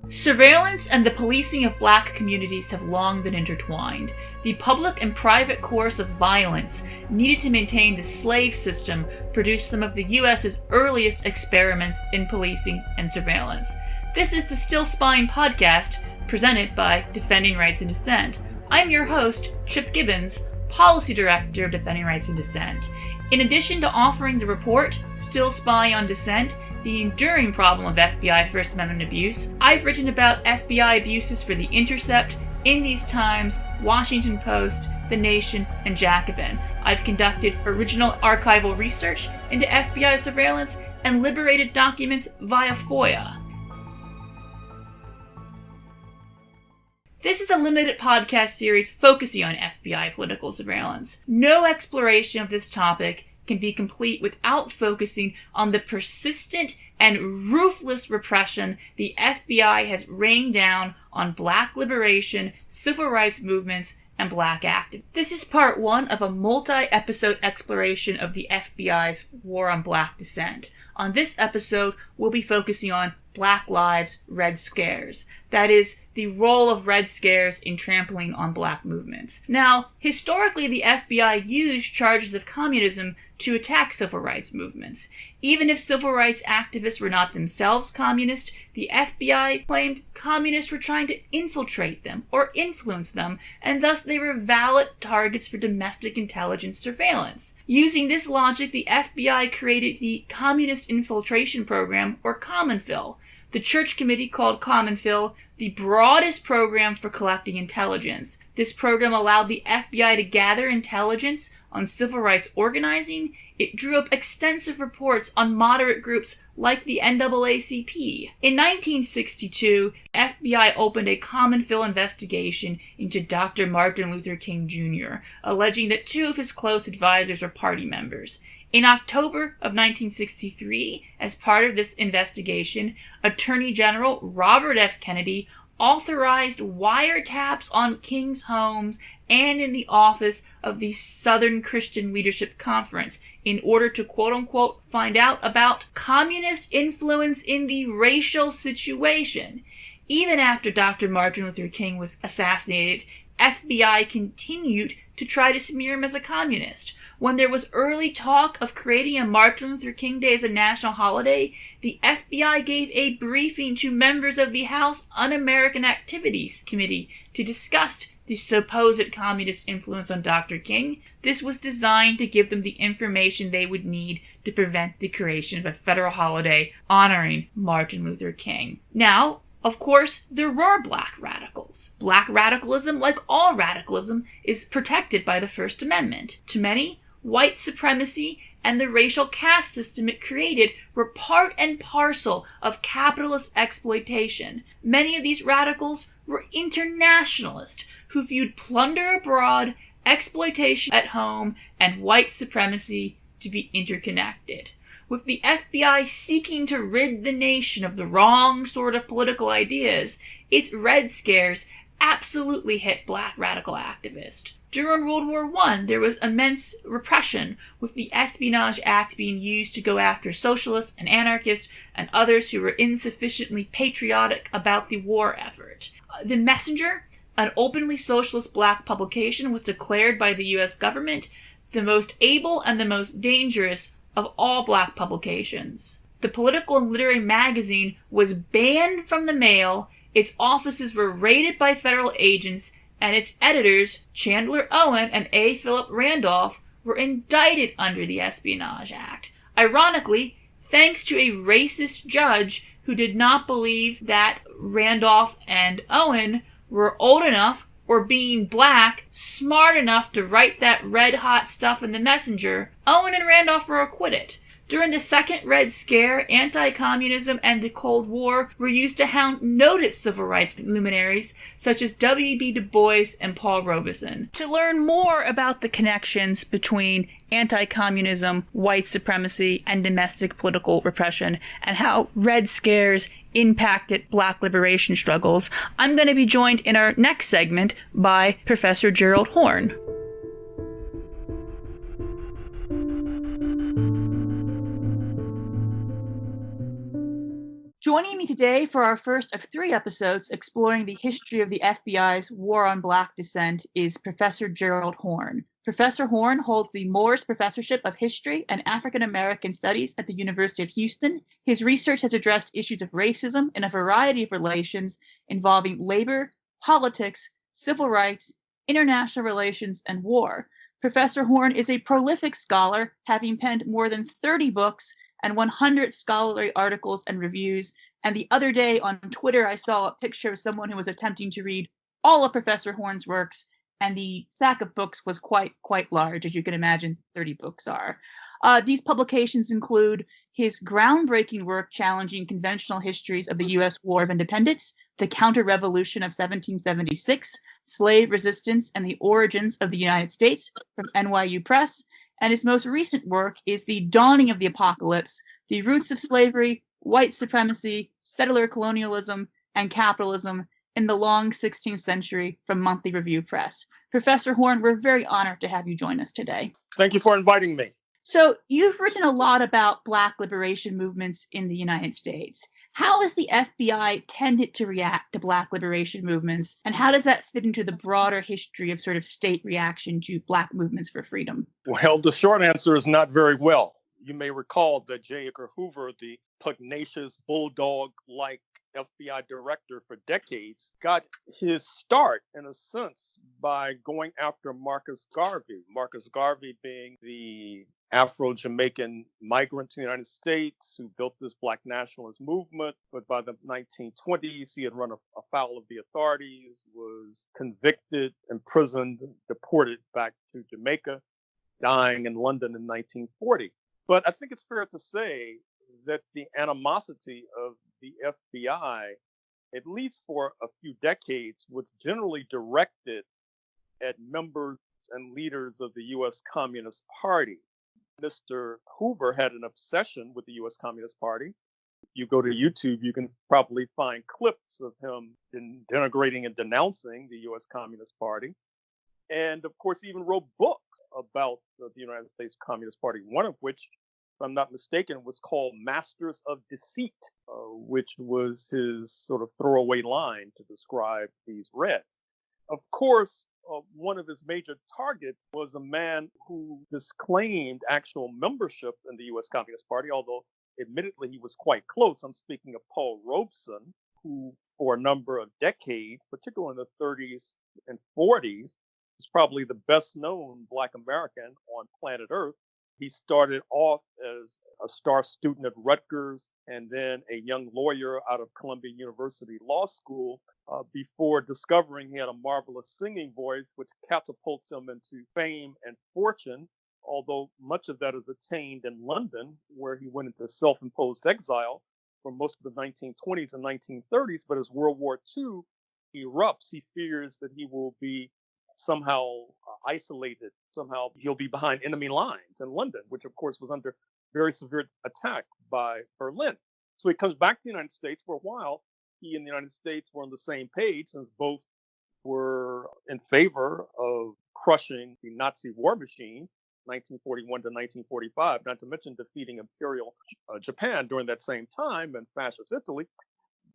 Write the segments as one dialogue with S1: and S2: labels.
S1: Surveillance and the policing of black communities have long been intertwined. The public and private course of violence needed to maintain the slave system produced some of the U.S.'s earliest experiments in policing and surveillance. This is the Still Spying podcast, presented by Defending Rights and Dissent. I'm your host, Chip Gibbons, Policy Director of Defending Rights and Dissent. In addition to offering the report, Still Spying on Dissent, the enduring problem of FBI First Amendment abuse, I've written about FBI abuses for The Intercept, In These Times, Washington Post, The Nation, and Jacobin. I've conducted original archival research into FBI surveillance and liberated documents via FOIA. This is a limited podcast series focusing on FBI political surveillance. No exploration of this topic can be complete without focusing on the persistent and ruthless repression the FBI has rained down on black liberation, civil rights movements, and black activists. This is part one of a multi-episode exploration of the FBI's war on black dissent. On this episode, we'll be focusing on Black Lives, Red Scares. That is, the role of Red Scares in trampling on black movements. Now, historically, the FBI used charges of communism to attack civil rights movements. Even if civil rights activists were not themselves communist, the FBI claimed communists were trying to infiltrate them or influence them, and thus they were valid targets for domestic intelligence surveillance. Using this logic, the FBI created the Communist Infiltration Program, or CommonFIL. The Church Committee called CommonFIL the broadest program for collecting intelligence. This program allowed the FBI to gather intelligence on civil rights organizing. It drew up extensive reports on moderate groups like the NAACP. In 1962, the FBI opened a CommonFIL investigation into Dr. Martin Luther King Jr., alleging that two of his close advisors were party members. In October of 1963, as part of this investigation, Attorney General Robert F. Kennedy authorized wiretaps on King's homes and in the office of the Southern Christian Leadership Conference in order to quote-unquote find out about communist influence in the racial situation. Even after Dr. Martin Luther King was assassinated, FBI continued to try to smear him as a communist. When there was early talk of creating a Martin Luther King Day as a national holiday, the FBI gave a briefing to members of the House Un-American Activities Committee to discuss the supposed communist influence on Dr. King. This was designed to give them the information they would need to prevent the creation of a federal holiday honoring Martin Luther King. Now, of course, there were black radicals. Black radicalism, like all radicalism, is protected by the First Amendment. To many, white supremacy and the racial caste system it created were part and parcel of capitalist exploitation. Many of these radicals were internationalists who viewed plunder abroad, exploitation at home, and white supremacy to be interconnected. With the FBI seeking to rid the nation of the wrong sort of political ideas, its Red Scares absolutely hit black radical activists. During World War I, there was immense repression, with the Espionage Act being used to go after socialists and anarchists and others who were insufficiently patriotic about the war effort. The Messenger, an openly socialist black publication, was declared by the U.S. government the most able and the most dangerous of all black publications. The political and literary magazine was banned from the mail, its offices were raided by federal agents, and its editors, Chandler Owen and A. Philip Randolph, were indicted under the Espionage Act. Ironically, thanks to a racist judge who did not believe that Randolph and Owen were old enough or being black, smart enough to write that red-hot stuff in the Messenger, Owen and Randolph were acquitted. During the Second Red Scare, anti-communism and the Cold War were used to hound noted civil rights luminaries such as W.B. Du Bois and Paul Robeson. To learn more about the connections between anti-communism, white supremacy, and domestic political repression, and how Red Scares impacted black liberation struggles, I'm going to be joined in our next segment by Professor Gerald Horne. Joining me today for our first of 3 episodes exploring the history of the FBI's War on Black Dissent is Professor Gerald Horne. Professor Horne holds the Moores Professorship of History and African American Studies at the University of Houston. His research has addressed issues of racism in a variety of relations involving labor, politics, civil rights, international relations, and war. Professor Horne is a prolific scholar, having penned more than 30 books and 100 scholarly articles and reviews. And the other day on Twitter, I saw a picture of someone who was attempting to read all of Professor Horne's works, and the stack of books was quite large, as you can imagine 30 books are. These publications include his groundbreaking work challenging conventional histories of the U.S. War of Independence, the Counter-Revolution of 1776, Slave Resistance, and the Origins of the United States from NYU Press. And his most recent work is The Dawning of the Apocalypse, The Roots of Slavery, White Supremacy, Settler Colonialism, and Capitalism in the Long 16th Century from Monthly Review Press. Professor Horne, we're very honored to have you join us today.
S2: Thank you for inviting me.
S1: So you've written a lot about Black liberation movements in the United States. How has the FBI tended to react to Black liberation movements, and how does that fit into the broader history of sort of state reaction to Black movements for freedom?
S2: Well, the short answer is not very well. You may recall that J. Edgar Hoover, the pugnacious bulldog-like FBI director for decades, got his start, in a sense, by going after Marcus Garvey. Marcus Garvey being the Afro-Jamaican migrant to the United States who built this Black nationalist movement. But by the 1920s, he had run afoul of the authorities, was convicted, imprisoned, deported back to Jamaica, dying in London in 1940. But I think it's fair to say that the animosity of the FBI, at least for a few decades, was generally directed at members and leaders of the U.S. Communist Party. Mr. Hoover had an obsession with the U.S. Communist Party. If you go to YouTube, you can probably find clips of him denigrating and denouncing the U.S. Communist Party. And of course, he even wrote books about the United States Communist Party, one of which, if I'm not mistaken, was called Masters of Deceit, which was his sort of throwaway line to describe these Reds. Of course, one of his major targets was a man who disclaimed actual membership in the U.S. Communist Party, although admittedly he was quite close. I'm speaking of Paul Robeson, who for a number of decades, particularly in the 30s and 40s, was probably the best known Black American on planet Earth. He started off as a star student at Rutgers and then a young lawyer out of Columbia University Law School before discovering he had a marvelous singing voice, which catapults him into fame and fortune, although much of that is attained in London, where he went into self-imposed exile for most of the 1920s and 1930s. But as World War II erupts, he fears that he will be somehow isolated, somehow he'll be behind enemy lines in London, which of course was under very severe attack by Berlin. So he comes back to the United States. For a while, he and the United States were on the same page, since both were in favor of crushing the Nazi war machine, 1941 to 1945, not to mention defeating Imperial Japan during that same time and fascist Italy.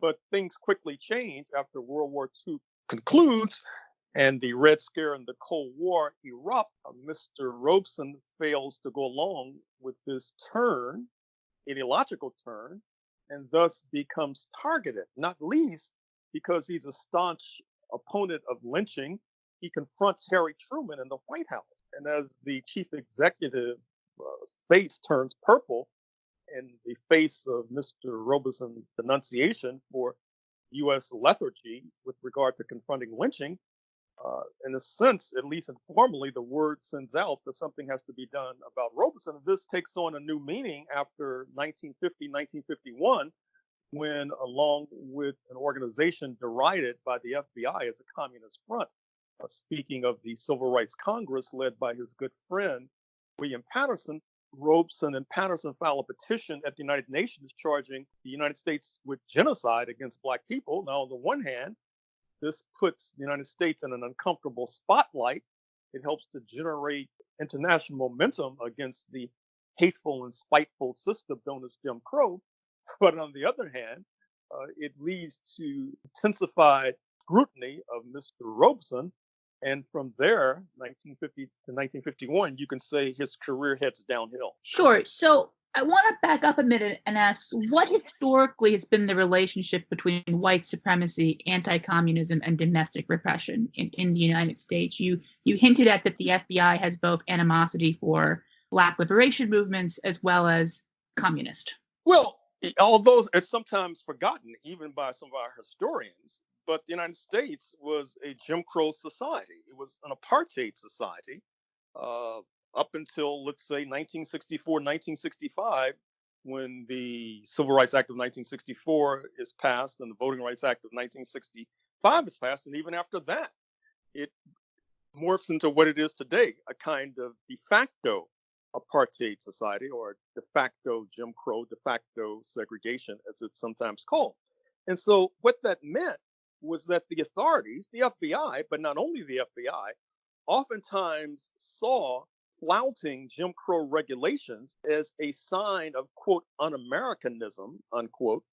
S2: But things quickly change after World War II concludes and the Red Scare and the Cold War erupt. Mr. Robeson fails to go along with this turn, ideological turn, and thus becomes targeted, not least because he's a staunch opponent of lynching. He confronts Harry Truman in the White House. And as the chief executive face turns purple in the face of Mr. Robeson's denunciation for U.S. lethargy with regard to confronting lynching, in a sense, at least informally, the word sends out that something has to be done about Robeson. This takes on a new meaning after 1950, 1951, when, along with an organization derided by the FBI as a communist front, speaking of the Civil Rights Congress led by his good friend, William Patterson, Robeson and Patterson file a petition at the United Nations charging the United States with genocide against Black people. Now, on the one hand, this puts the United States in an uncomfortable spotlight. It helps to generate international momentum against the hateful and spiteful system known as Jim Crow. But on the other hand, it leads to intensified scrutiny of Mr. Robeson. And from there, 1950 to 1951, you can say his career heads downhill.
S1: Sure. So I want to back up a minute and ask what historically has been the relationship between white supremacy, anti-communism, and domestic repression in the United States? You hinted at that the FBI has both animosity for Black liberation movements as well as communist.
S2: Well, although it's sometimes forgotten, even by some of our historians, but the United States was a Jim Crow society. It was an apartheid society up until, let's say, 1964, 1965, when the Civil Rights Act of 1964 is passed and the Voting Rights Act of 1965 is passed. And even after that, it morphs into what it is today, a kind of de facto apartheid society, or de facto Jim Crow, de facto segregation, as it's sometimes called. And so what that meant was that the authorities, the FBI, but not only the FBI, oftentimes saw flouting Jim Crow regulations as a sign of, quote, un-Americanism, unquote,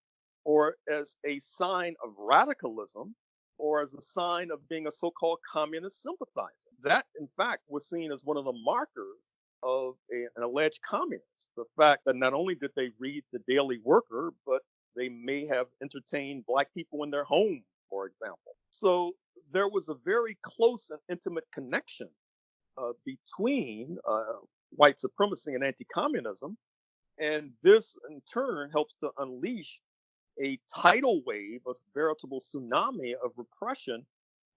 S2: or as a sign of radicalism, or as a sign of being a so-called communist sympathizer. That, in fact, was seen as one of the markers of an alleged communist. The fact that not only did they read the Daily Worker, but they may have entertained Black people in their home, for example. So there was a very close and intimate connection between white supremacy and anti-communism. And this, in turn, helps to unleash a tidal wave, a veritable tsunami of repression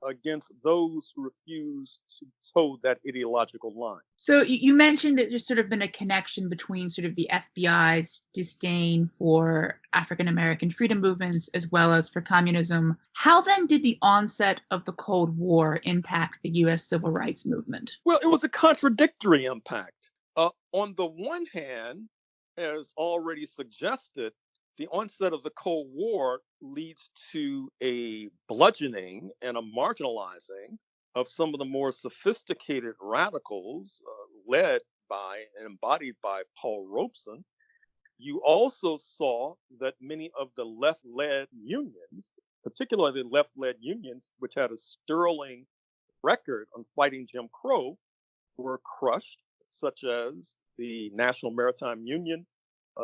S2: against those who refuse to toe that ideological line.
S1: So you mentioned that there's sort of been a connection between sort of the FBI's disdain for African American freedom movements as well as for communism. How then did the onset of the Cold War impact the U.S. civil rights movement?
S2: Well, it was a contradictory impact. On the one hand, as already suggested, the onset of the Cold War leads to a bludgeoning and a marginalizing of some of the more sophisticated radicals led by and embodied by Paul Robeson. You also saw that many of the left-led unions, particularly the left-led unions, which had a sterling record on fighting Jim Crow, were crushed, such as the National Maritime Union,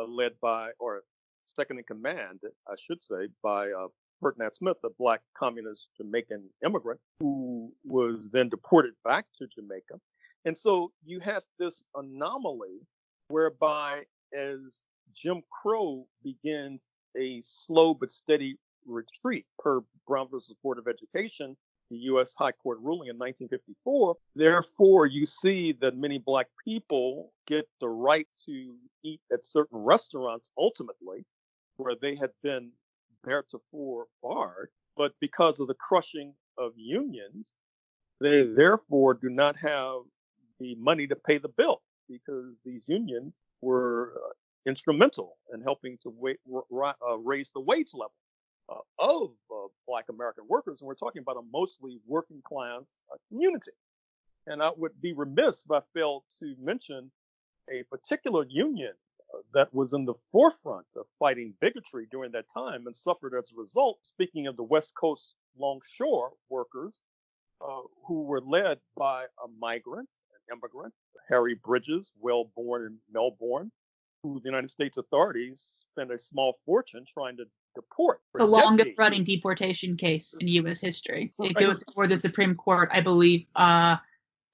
S2: led by, or second in command, I should say, by Ferdinand Smith, a Black communist Jamaican immigrant who was then deported back to Jamaica. And so you had this anomaly whereby, as Jim Crow begins a slow but steady retreat per Brown versus Board of Education, the U.S. High Court ruling in 1954. Therefore, you see that many Black people get the right to eat at certain restaurants ultimately, where they had been theretofore barred. But because of the crushing of unions, they therefore do not have the money to pay the bill, because these unions were instrumental in helping to raise the wage level of Black American workers. And we're talking about a mostly working class community. And I would be remiss if I failed to mention a particular union that was in the forefront of fighting bigotry during that time and suffered as a result. Speaking of the West Coast longshore workers, who were led by a migrant, an immigrant, Harry Bridges, well born in Melbourne, who the United States authorities spent a small fortune trying to deport.
S1: The longest running deportation case in U.S. history. It goes before the Supreme Court, I believe,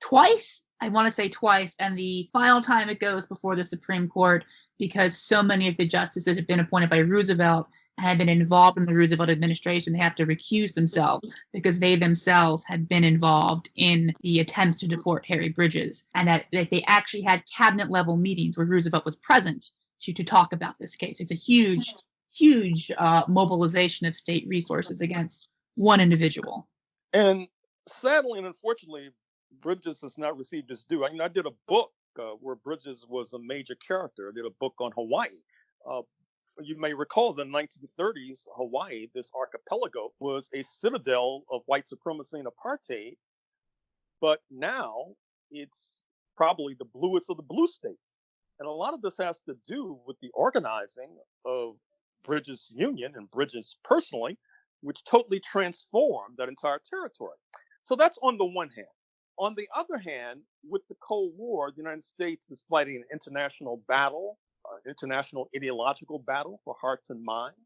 S1: twice. I want to say twice. And the final time it goes before the Supreme Court, because so many of the justices have been appointed by Roosevelt and had been involved in the Roosevelt administration, they have to recuse themselves because they themselves had been involved in the attempts to deport Harry Bridges, and that they actually had cabinet level meetings where Roosevelt was present to talk about this case. It's a huge mobilization of state resources against one individual.
S2: And sadly and unfortunately, Bridges has not received his due. I did a book where Bridges was a major character. I did a book on Hawaii. You may recall that in the 1930s, Hawaii, this archipelago, was a citadel of white supremacy and apartheid. But now it's probably the bluest of the blue states. And a lot of this has to do with the organizing of Bridges Union and Bridges personally, which totally transformed that entire territory. So that's on the one hand. On the other hand, with the Cold War, the United States is fighting an international battle, international ideological battle for hearts and minds.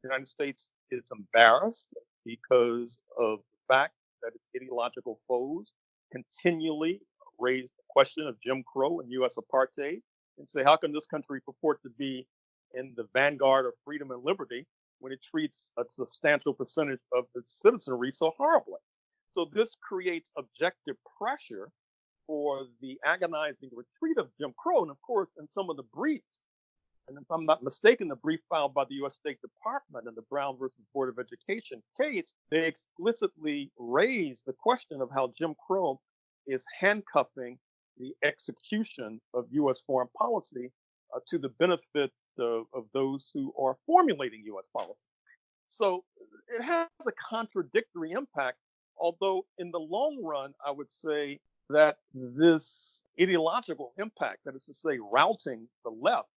S2: The United States is embarrassed because of the fact that its ideological foes continually raise the question of Jim Crow and U.S. apartheid and say, how can this country purport to be in the vanguard of freedom and liberty when it treats a substantial percentage of its citizenry so horribly? So this creates objective pressure for the agonizing retreat of Jim Crow. And of course, in some of the briefs, and if I'm not mistaken, the brief filed by the U.S. State Department in the Brown versus Board of Education case, they explicitly raise the question of how Jim Crow is handcuffing the execution of U.S. foreign policy to the benefit of those who are formulating U.S. policy. So it has a contradictory impact, although in the long run, I would say that this ideological impact, that is to say, routing the left,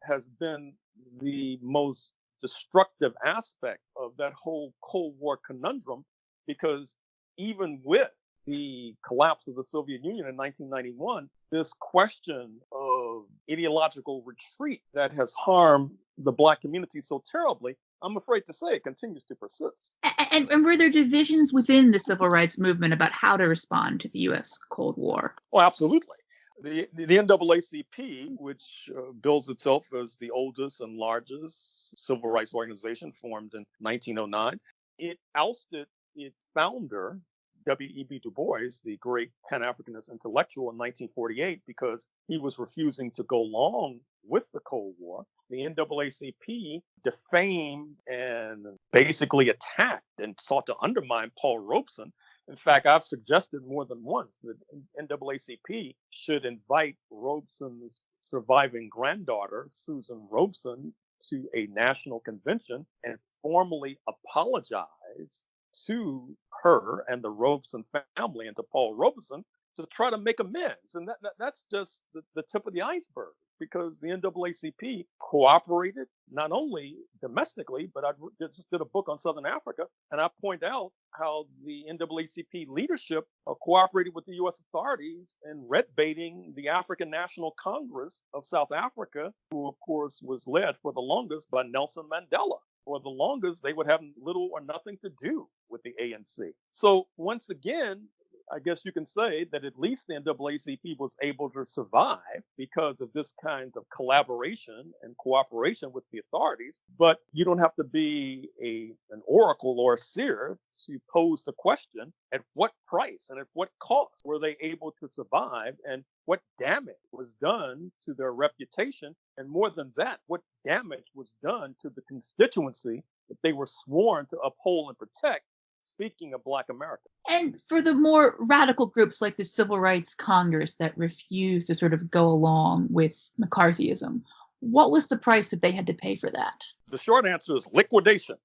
S2: has been the most destructive aspect of that whole Cold War conundrum, because even with the collapse of the Soviet Union in 1991, this question of ideological retreat that has harmed the Black community so terribly, I'm afraid to say it continues to persist.
S1: And were there divisions within the civil rights movement about how to respond to the U.S. Cold War?
S2: Oh, absolutely. The NAACP, which bills itself as the oldest and largest civil rights organization formed in 1909, it ousted its founder, W.E.B. Du Bois, the great Pan-Africanist intellectual, in 1948 because he was refusing to go along with the Cold War. The NAACP defamed and basically attacked and sought to undermine Paul Robeson. In fact, I've suggested more than once that NAACP should invite Robeson's surviving granddaughter, Susan Robeson, to a national convention and formally apologize to her and the Robeson family and to Paul Robeson to try to make amends. And that's just the tip of the iceberg, because the NAACP cooperated not only domestically, but I just did a book on Southern Africa, and I point out how the NAACP leadership cooperated with the U.S. authorities in red baiting the African National Congress of South Africa, who of course was led for the longest by Nelson Mandela. For the longest, they would have little or nothing to do with the ANC. So once again, I guess you can say that at least the NAACP was able to survive because of this kind of collaboration and cooperation with the authorities. But you don't have to be an oracle or a seer to pose the question, at what price and at what cost were they able to survive, and what damage was done to their reputation? And more than that, what damage was done to the constituency that they were sworn to uphold and protect, speaking of Black America.
S1: And for the more radical groups like the Civil Rights Congress that refused to sort of go along with McCarthyism, what was the price that they had to pay for that?
S2: The short answer is liquidation.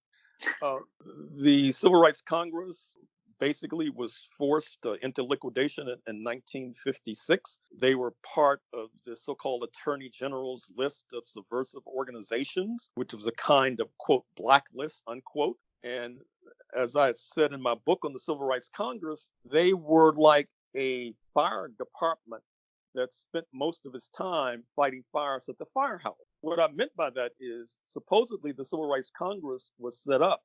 S2: The Civil Rights Congress basically was forced into liquidation in 1956. They were part of the so-called Attorney General's list of subversive organizations, which was a kind of, quote, blacklist, unquote. And as I had said in my book on the Civil Rights Congress, they were like a fire department that spent most of its time fighting fires at the firehouse. What I meant by that is supposedly the Civil Rights Congress was set up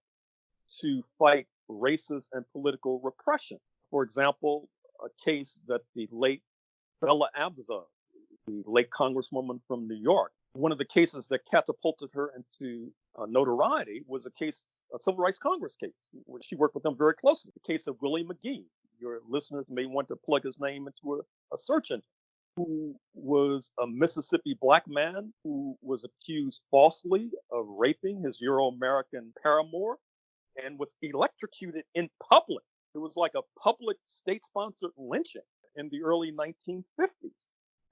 S2: to fight racist and political repression. For example, a case that the late Bella Abzug, the late congresswoman from New York, one of the cases that catapulted her into notoriety was a Civil Rights Congress case, where she worked with them very closely. The case of Willie McGee. Your listeners may want to plug his name into a search engine, who was a Mississippi Black man who was accused falsely of raping his Euro-American paramour and was electrocuted in public. It was like a public state-sponsored lynching in the early 1950s.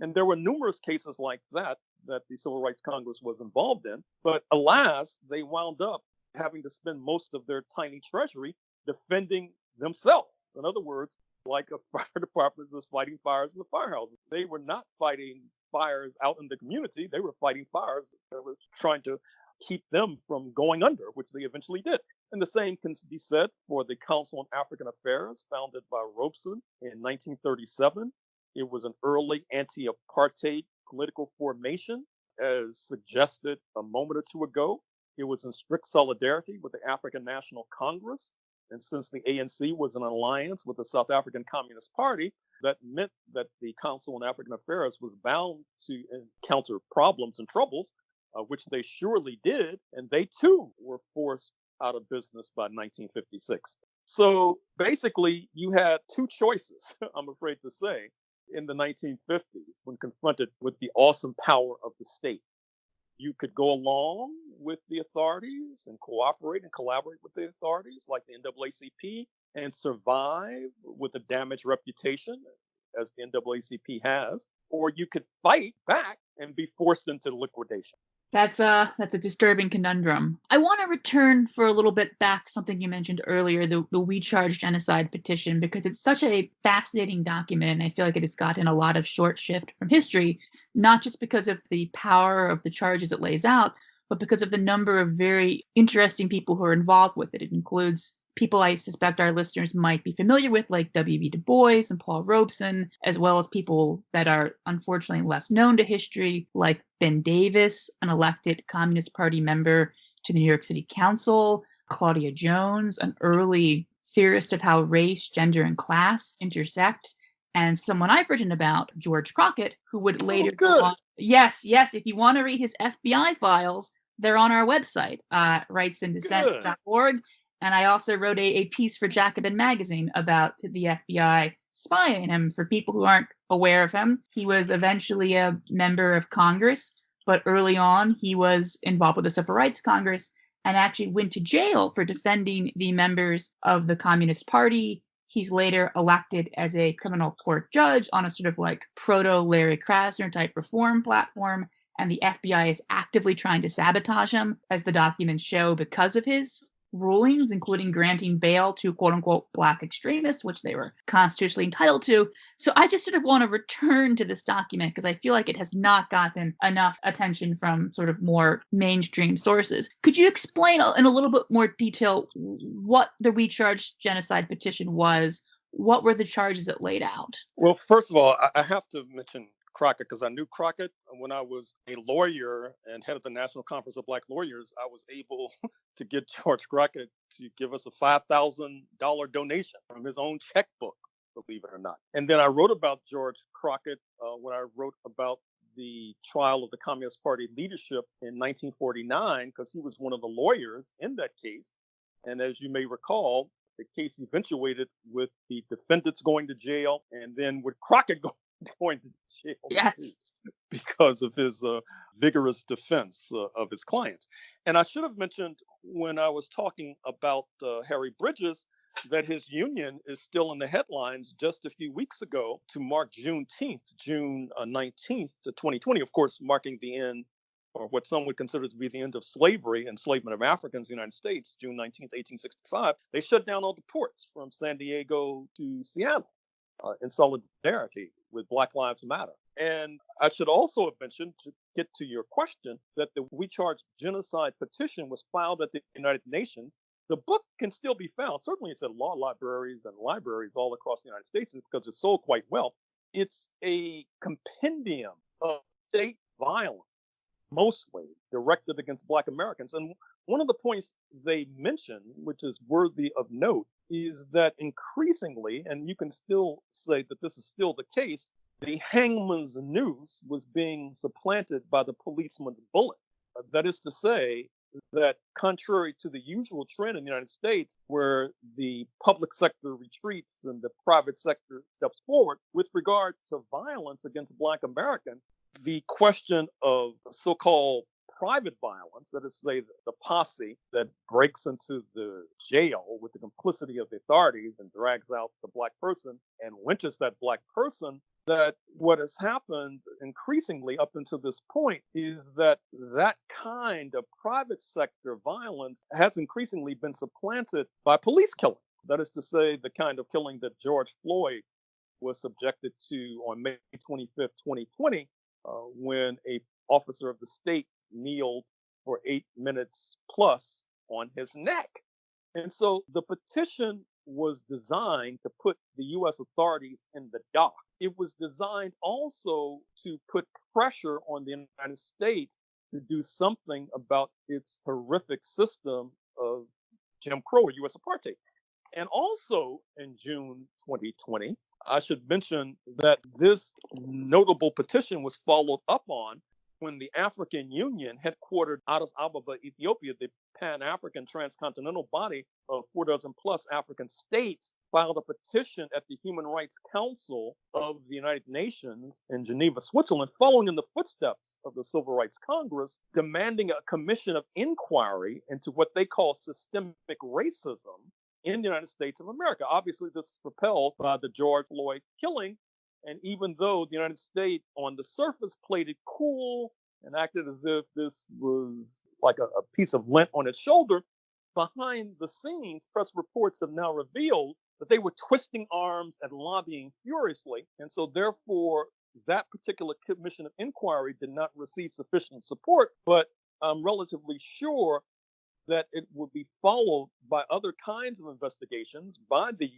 S2: And there were numerous cases like that the Civil Rights Congress was involved in. But alas, they wound up having to spend most of their tiny treasury defending themselves. In other words, like a fire department was fighting fires in the firehouse. They were not fighting fires out in the community. They were fighting fires that were trying to keep them from going under, which they eventually did. And the same can be said for the Council on African Affairs, founded by Robeson in 1937. It was an early anti-apartheid political formation, as suggested a moment or two ago. It was in strict solidarity with the African National Congress. And since the ANC was an alliance with the South African Communist Party, that meant that the Council on African Affairs was bound to encounter problems and troubles, which they surely did. And they too were forced out of business by 1956. So basically, you had two choices, I'm afraid to say, in the 1950s when confronted with the awesome power of the state. You could go along with the authorities and cooperate and collaborate with the authorities like the NAACP and survive with a damaged reputation as the NAACP has, or you could fight back and be forced into liquidation.
S1: That's a disturbing conundrum. I want to return for a little bit back to something you mentioned earlier, the We Charge Genocide petition, because it's such a fascinating document, and I feel like it has gotten a lot of short shrift from history, not just because of the power of the charges it lays out, but because of the number of very interesting people who are involved with it. It includes people I suspect our listeners might be familiar with, like W.B. Du Bois and Paul Robeson, as well as people that are unfortunately less known to history, like Ben Davis, an elected Communist Party member to the New York City Council, Claudia Jones, an early theorist of how race, gender, and class intersect, and someone I've written about, George Crockett, who would later go on. Yes, if you want to read his FBI files, they're on our website, rightsandDissent.org. And I also wrote a piece for Jacobin magazine about the FBI spying him. For people who aren't aware of him, he was eventually a member of Congress, but early on he was involved with the Civil Rights Congress and actually went to jail for defending the members of the Communist Party. He's later elected as a criminal court judge on a sort of like proto-Larry Krasner type reform platform, and the FBI is actively trying to sabotage him, as the documents show, because of his rulings, including granting bail to quote-unquote Black extremists, which they were constitutionally entitled to. So I just sort of want to return to this document because I feel like it has not gotten enough attention from sort of more mainstream sources. Could you explain in a little bit more detail what the We Charge Genocide petition was? What were the charges it laid out?
S2: Well, first of all, I have to mention Crockett, because I knew Crockett when I was a lawyer and head of the National Conference of Black Lawyers. I was able to get George Crockett to give us a $5,000 donation from his own checkbook, believe it or not. And then I wrote about George Crockett when I wrote about the trial of the Communist Party leadership in 1949, because he was one of the lawyers in that case. And as you may recall, the case eventuated with the defendants going to jail and then with Crockett going to jail.
S1: Yes.
S2: Because of his vigorous defense of his clients. And I should have mentioned when I was talking about Harry Bridges that his union is still in the headlines just a few weeks ago to mark Juneteenth, June 19th, 2020, of course, marking the end, or what some would consider to be the end of slavery, enslavement of Africans in the United States, June 19th, 1865. They shut down all the ports from San Diego to Seattle in solidarity with Black Lives Matter. And I should also have mentioned, to get to your question, that the We Charge Genocide petition was filed at the United Nations. The book can still be found. Certainly it's at law libraries and libraries all across the United States because it's sold quite well. It's a compendium of state violence, mostly directed against Black Americans. And one of the points they mention, which is worthy of note, is that increasingly, and you can still say that this is still the case, the hangman's noose was being supplanted by the policeman's bullet. That is to say that contrary to the usual trend in the United States, where the public sector retreats and the private sector steps forward, with regard to violence against Black Americans, the question of so-called private violence, that is to say the posse that breaks into the jail with the complicity of the authorities and drags out the Black person and lynches that Black person, that what has happened increasingly up until this point is that that kind of private sector violence has increasingly been supplanted by police killing. That is to say, the kind of killing that George Floyd was subjected to on May 25th, 2020, when a officer of the state kneeled for 8 minutes plus on his neck. And so the petition was designed to put the U.S. authorities in the dock. It was designed also to put pressure on the United States to do something about its horrific system of Jim Crow or U.S. apartheid. And also in June 2020, I should mention that this notable petition was followed up on when the African Union, headquartered out of Addis Ababa, Ethiopia, the Pan-African transcontinental body of 4 dozen plus African states, filed a petition at the Human Rights Council of the United Nations in Geneva, Switzerland, following in the footsteps of the Civil Rights Congress, demanding a commission of inquiry into what they call systemic racism in the United States of America. Obviously, this is propelled by the George Floyd killing. And even though the United States on the surface played it cool and acted as if this was like a piece of lint on its shoulder, behind the scenes, press reports have now revealed that they were twisting arms and lobbying furiously. And so therefore, that particular commission of inquiry did not receive sufficient support, but I'm relatively sure that it would be followed by other kinds of investigations by the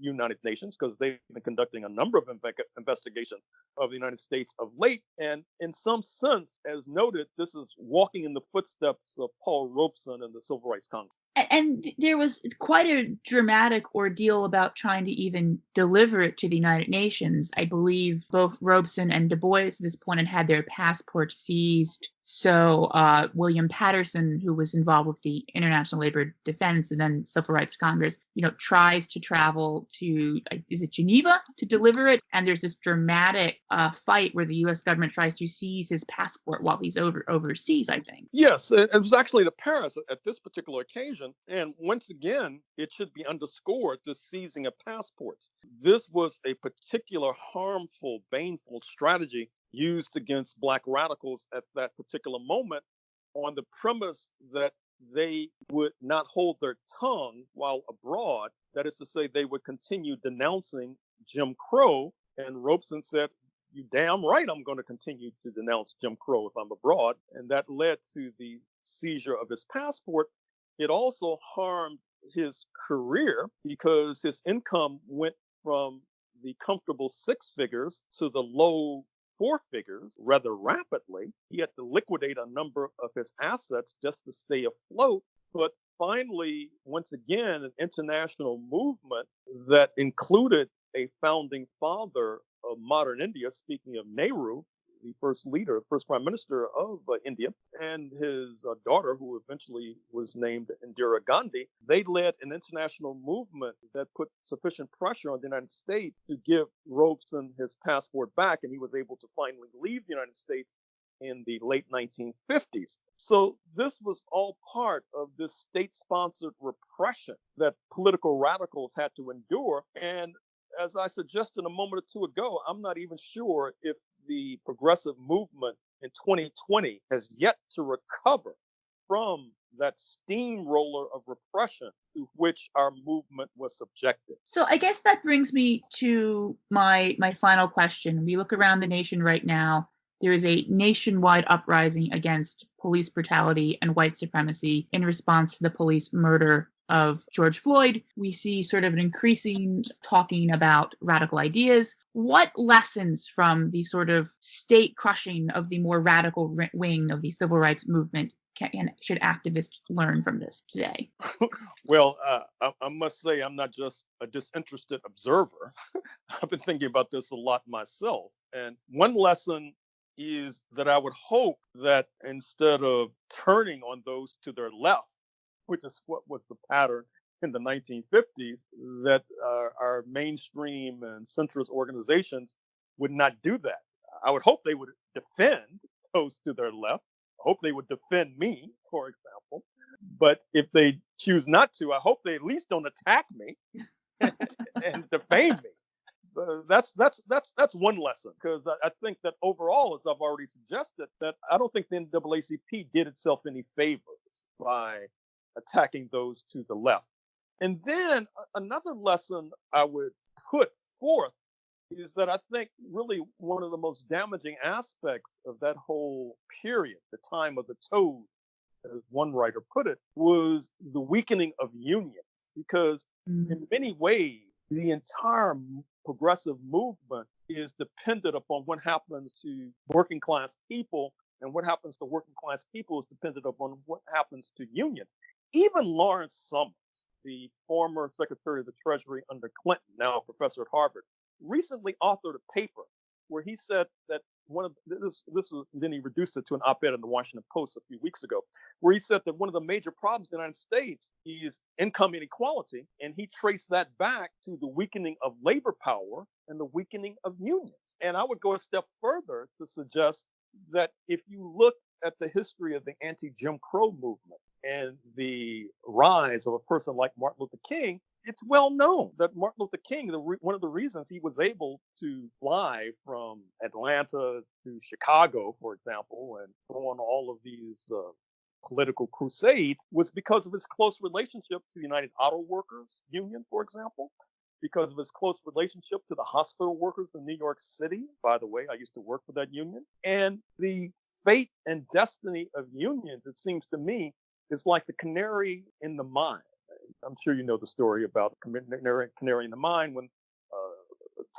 S2: United Nations, because they've been conducting a number of investigations of the United States of late. And in some sense, as noted, this is walking in the footsteps of Paul Robeson and the Civil Rights Congress.
S1: And there was quite a dramatic ordeal about trying to even deliver it to the United Nations. I believe both Robeson and Du Bois at this point had their passports seized. So William Patterson, who was involved with the International Labor Defense and then Civil Rights Congress, tries to travel to, is it Geneva, to deliver it? And there's this dramatic fight where the U.S. government tries to seize his passport while he's overseas, I think.
S2: Yes, it was actually to Paris at this particular occasion. And once again, it should be underscored, the seizing of passports. This was a particular harmful, baneful strategy used against Black radicals at that particular moment on the premise that they would not hold their tongue while abroad. That is to say, they would continue denouncing Jim Crow. And Robeson said, "You damn right I'm going to continue to denounce Jim Crow if I'm abroad." And that led to the seizure of his passport. It also harmed his career because his income went from the comfortable 6 figures to the low 4 figures rather rapidly. He had to liquidate a number of his assets just to stay afloat. But finally, once again, an international movement that included a founding father of modern India, speaking of Nehru, the first prime minister of India, and his daughter, who eventually was named Indira Gandhi, they led an international movement that put sufficient pressure on the United States to give Robeson his passport back, and he was able to finally leave the United States in the late 1950s. So this was all part of this state-sponsored repression that political radicals had to endure. And as I suggested a moment or two ago, I'm not even sure if the progressive movement in 2020 has yet to recover from that steamroller of repression to which our movement was subjected.
S1: So I guess that brings me to my final question. We look around the nation right now. There is a nationwide uprising against police brutality and white supremacy in response to the police murder of George Floyd. We see sort of an increasing talking about radical ideas. What lessons from the sort of state crushing of the more radical wing of the civil rights movement should activists learn from this today?
S2: Well, I must say I'm not just a disinterested observer. I've been thinking about this a lot myself. And one lesson is that I would hope that instead of turning on those to their left, which is what was the pattern in the 1950s, that our mainstream and centrist organizations would not do that. I would hope they would defend those to their left. I hope they would defend me, for example. But if they choose not to, I hope they at least don't attack me and defame me. That's one lesson, because I think that overall, as I've already suggested, that I don't think the NAACP did itself any favors by attacking those to the left. And then another lesson I would put forth is that I think really one of the most damaging aspects of that whole period, the time of the Toad as one writer put it, was the weakening of unions, because in many ways, the entire progressive movement is dependent upon what happens to working class people, and what happens to working class people is dependent upon what happens to unions. Even Lawrence Summers, the former Secretary of the Treasury under Clinton, now a professor at Harvard, recently authored a paper where he said that then he reduced it to an op-ed in the Washington Post a few weeks ago, where he said that one of the major problems in the United States is income inequality, and he traced that back to the weakening of labor power and the weakening of unions. And I would go a step further to suggest that if you look at the history of the anti-Jim Crow movement and the rise of a person like Martin Luther King, it's well known that Martin Luther King, one of the reasons he was able to fly from Atlanta to Chicago, for example, and go on all of these political crusades, was because of his close relationship to the United Auto Workers Union, for example, because of his close relationship to the hospital workers in New York City. By the way, I used to work for that union. And the fate and destiny of unions, it seems to me, is like the canary in the mine. I'm sure you know the story about the canary in the mine. When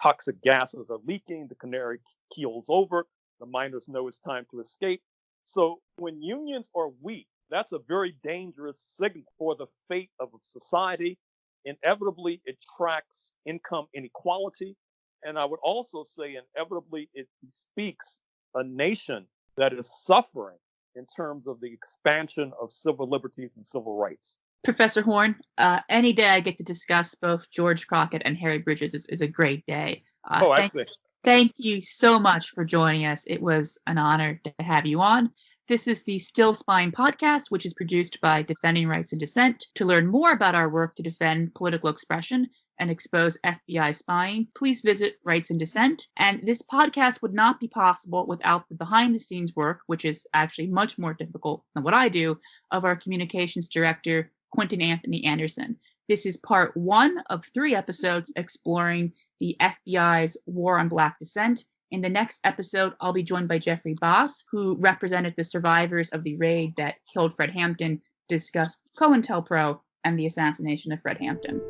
S2: toxic gases are leaking, the canary keels over. The miners know it's time to escape. So when unions are weak, that's a very dangerous signal for the fate of a society. Inevitably, it tracks income inequality. And I would also say inevitably, it speaks a nation that is suffering in terms of the expansion of civil liberties and civil rights.
S1: Professor Horne, any day I get to discuss both George Crockett and Harry Bridges is a great day.
S2: I see.
S1: Thank you so much for joining us. It was an honor to have you on. This is the Still Spying podcast, which is produced by Defending Rights and Dissent. To learn more about our work to defend political expression and expose FBI spying, please visit Rights and Dissent. And this podcast would not be possible without the behind-the-scenes work, which is actually much more difficult than what I do, of our communications director, Quentin Anthony Anderson. This is part 1 of 3 episodes exploring the FBI's war on Black dissent. In the next episode, I'll be joined by Jeffrey Boss, who represented the survivors of the raid that killed Fred Hampton, to discuss COINTELPRO and the assassination of Fred Hampton.